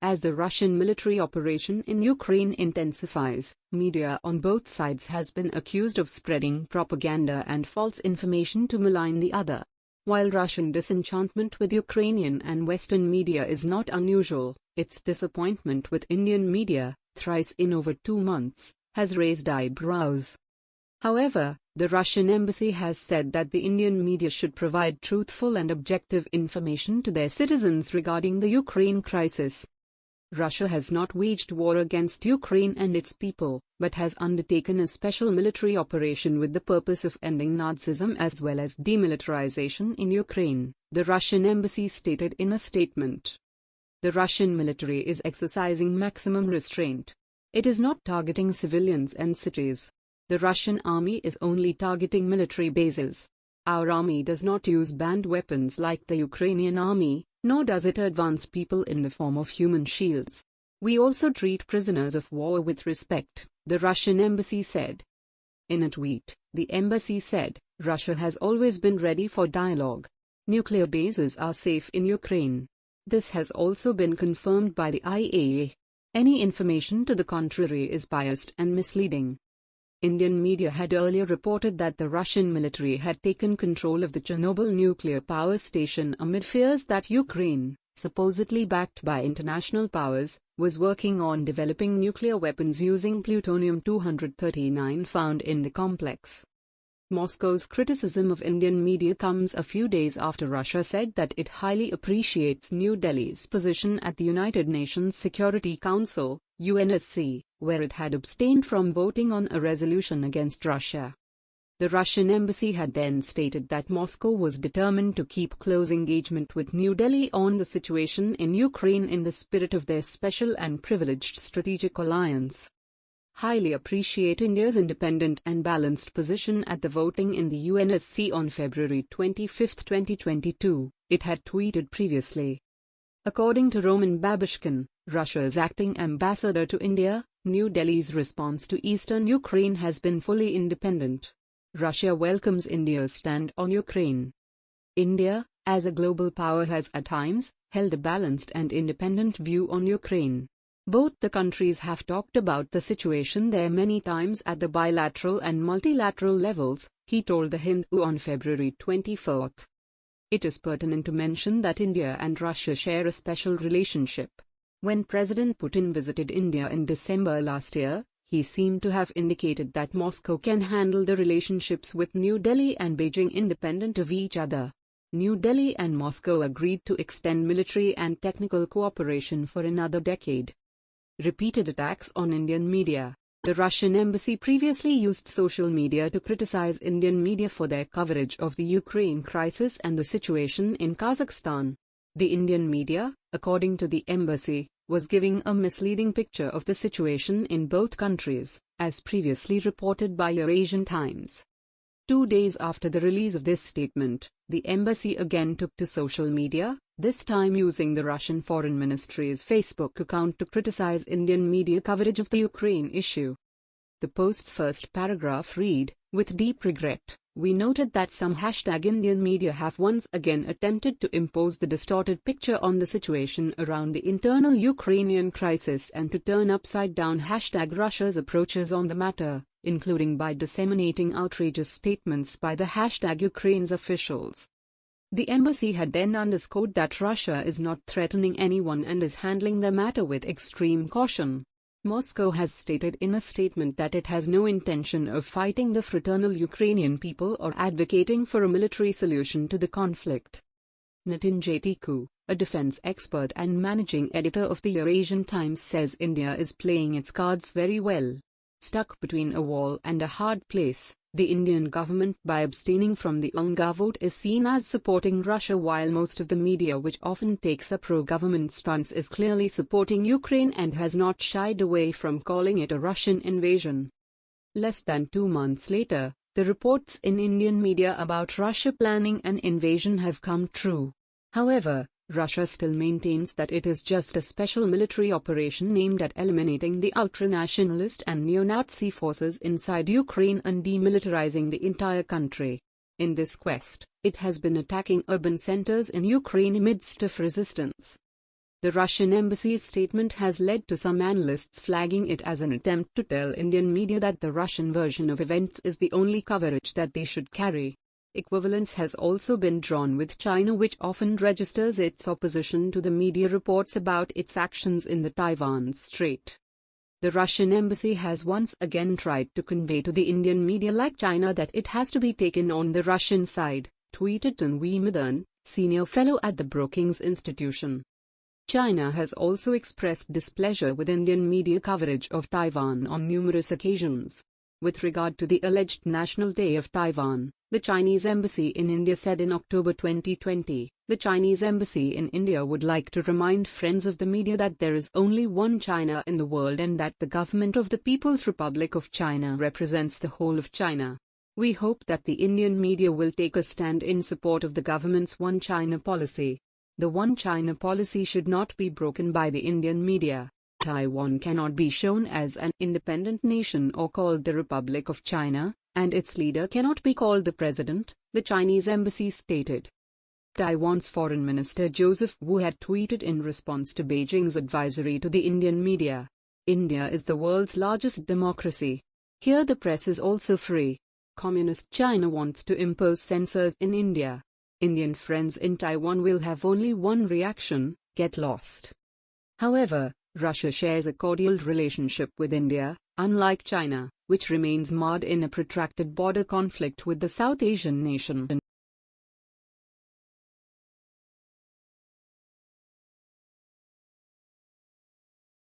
As the Russian military operation in Ukraine intensifies, media on both sides has been accused of spreading propaganda and false information to malign the other. While Russian disenchantment with Ukrainian and Western media is not unusual, its disappointment with Indian media, thrice in over 2 months, has raised eyebrows. However, the Russian embassy has said that the Indian media should provide truthful and objective information to their citizens regarding the Ukraine crisis. Russia has not waged war against Ukraine and its people, but has undertaken a special military operation with the purpose of ending Nazism as well as demilitarization in Ukraine, the Russian embassy stated in a statement. The Russian military is exercising maximum restraint. It is not targeting civilians and cities. The Russian army is only targeting military bases. Our army does not use banned weapons like the Ukrainian army, nor does it advance people in the form of human shields. We also treat prisoners of war with respect, the Russian embassy said. In a tweet, the embassy said, Russia has always been ready for dialogue. Nuclear bases are safe in Ukraine. This has also been confirmed by the IAEA. Any information to the contrary is biased and misleading. Indian media had earlier reported that the Russian military had taken control of the Chernobyl nuclear power station amid fears that Ukraine, supposedly backed by international powers, was working on developing nuclear weapons using plutonium-239 found in the complex. Moscow's criticism of Indian media comes a few days after Russia said that it highly appreciates New Delhi's position at the United Nations Security Council, UNSC, where it had abstained from voting on a resolution against Russia. The Russian embassy had then stated that Moscow was determined to keep close engagement with New Delhi on the situation in Ukraine in the spirit of their special and privileged strategic alliance. Highly appreciate India's independent and balanced position at the voting in the UNSC on February 25, 2022, it had tweeted previously. According to Roman Babushkin, Russia's acting ambassador to India, New Delhi's response to eastern Ukraine has been fully independent. Russia welcomes India's stand on Ukraine. India, as a global power, has at times held a balanced and independent view on Ukraine. Both the countries have talked about the situation there many times at the bilateral and multilateral levels, he told The Hindu on February 24. It is pertinent to mention that India and Russia share a special relationship. When President Putin visited India in December last year, he seemed to have indicated that Moscow can handle the relationships with New Delhi and Beijing independent of each other. New Delhi and Moscow agreed to extend military and technical cooperation for another decade. Repeated attacks on Indian media. The Russian embassy previously used social media to criticize Indian media for their coverage of the Ukraine crisis and the situation in Kazakhstan. The Indian media, according to the embassy, was giving a misleading picture of the situation in both countries, as previously reported by Eurasian Times. 2 days after the release of this statement, the embassy again took to social media, this time using the Russian Foreign Ministry's Facebook account to criticize Indian media coverage of the Ukraine issue. The post's first paragraph read, "With deep regret, we noted that some #Indian media have once again attempted to impose the distorted picture on the situation around the internal Ukrainian crisis and to turn upside down #Russia's approaches on the matter, including by disseminating outrageous statements by the #Ukraine's officials." The embassy had then underscored that Russia is not threatening anyone and is handling the matter with extreme caution. Moscow has stated in a statement that it has no intention of fighting the fraternal Ukrainian people or advocating for a military solution to the conflict. Nitin Jatiku, a defense expert and managing editor of the Eurasian Times, says India is playing its cards very well. Stuck between a wall and a hard place, the Indian government by abstaining from the Unga vote is seen as supporting Russia, while most of the media, which often takes a pro-government stance, is clearly supporting Ukraine and has not shied away from calling it a Russian invasion. Less than 2 months later, the reports in Indian media about Russia planning an invasion have come true. However, Russia still maintains that it is just a special military operation aimed at eliminating the ultranationalist and neo-Nazi forces inside Ukraine and demilitarizing the entire country. In this quest, it has been attacking urban centers in Ukraine amid stiff resistance. The Russian embassy's statement has led to some analysts flagging it as an attempt to tell Indian media that the Russian version of events is the only coverage that they should carry. Equivalence has also been drawn with China, which often registers its opposition to the media reports about its actions in the Taiwan Strait. The Russian embassy has once again tried to convey to the Indian media like China that it has to be taken on the Russian side, tweeted Tanvi Madan, senior fellow at the Brookings Institution. China has also expressed displeasure with Indian media coverage of Taiwan on numerous occasions. With regard to the alleged National Day of Taiwan, the Chinese embassy in India said in October 2020, the Chinese embassy in India would like to remind friends of the media that there is only one China in the world and that the government of the People's Republic of China represents the whole of China. We hope that the Indian media will take a stand in support of the government's One China policy. The One China policy should not be broken by the Indian media. Taiwan cannot be shown as an independent nation or called the Republic of China, and its leader cannot be called the president, the Chinese embassy stated. Taiwan's Foreign Minister Joseph Wu had tweeted in response to Beijing's advisory to the Indian media. India is the world's largest democracy. Here the press is also free. Communist China wants to impose censors in India. Indian friends in Taiwan will have only one reaction: get lost. However, Russia shares a cordial relationship with India, unlike China, which remains marred in a protracted border conflict with the South Asian nation.